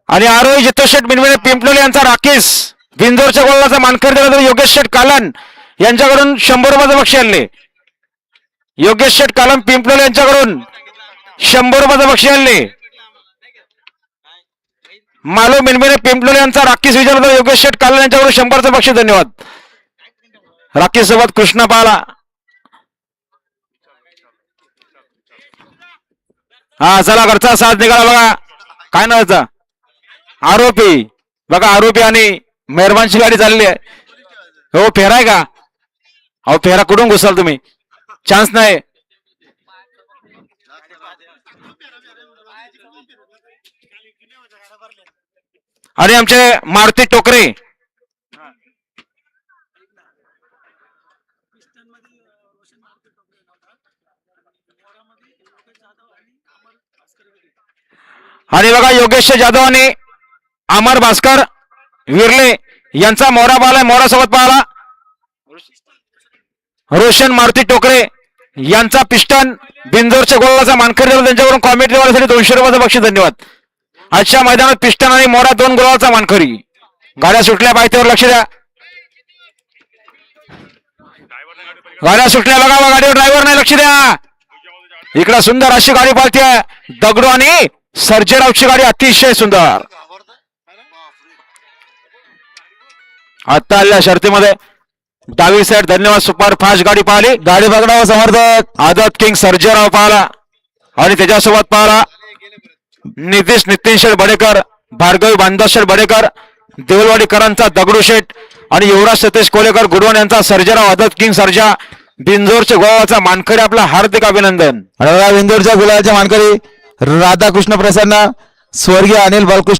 आणि आरोही जितोषेठ मिनमिने पिंपलोली यांचा राकेश बिंदोरच्या गोलाचा मानकरी दिला तर योगेश शेठ कालन यांच्याकडून 100 रुपयाचं बक्षीस आणले. योगेश शेठ कालन पिंपलोली यांच्याकडून 100 रुपयाचं बक्षीस आणले. मालो मिनमिने पिंपलोली यांचा राकेश विजय तर योगेश शेठ कालन यांच्याकडून 100चं बक्षीस. धन्यवाद. राकेश सोबत कृष्णा पाला. हा चला घरचा साथ निघाला बघा. काय नावाचा आरोपी बघा. आरोपी आणि मेहरबानची गाडी चालली आहे. हो फेरा आहे का? अहो फेरा कुठून घुसाल तुम्ही? चान्स नाही. आणि आमचे मारुती टोकरे आणि बघा योगेश जाधव आणि अमर भास्कर विरले यांचा मोरा पाहिला. मोरा सोबत पाहिला रोशन मारुती टोकरे यांचा पिस्टन बिंदोरच्या गोलाचा मानकरी दिला त्यांच्याकडून कॉमेंट्री वाल्यासाठी 200 रुपयाचं बक्षीस. धन्यवाद. आजच्या मैदानात पिस्टन आणि मोरा 2 गोलाचा मानकरी. गाड्या सुटल्या पायथ्यावर लक्ष द्या. गाड्या सुटल्या बघा. गाडीवर ड्रायव्हर नाही लक्ष द्या. इकडे सुंदर अशी गाडी पाळते दगडू आणि सर्जेरावची गाडी अतिशय सुंदर. आता आलेल्या शर्तीमध्ये डावी साईड धन्यवाद सुपर फास्ट गाडी पाहिली. गाडी बघणारा समर्थक आदत किंग सर्जेराव पाहिला आणि त्याच्यासोबत पाहिला नितीश नितीन शेठ बडेकर, भार्गवी बांधव शेठ बडेकर, देवलवाडीकरांचा दगडू शेठ आणि युवराज सतीश कोलेकर गुडवण यांचा सर्जेराव आदत किंग सर्जा बिंजोरच्या गोवाचा मानकरी. आपला हार्दिक अभिनंदन. बिंदोरच्या गुलाबाच्या मानकरी राधाकृष्ण प्रसन्न स्वर्गीय अनिल बालकृष्ण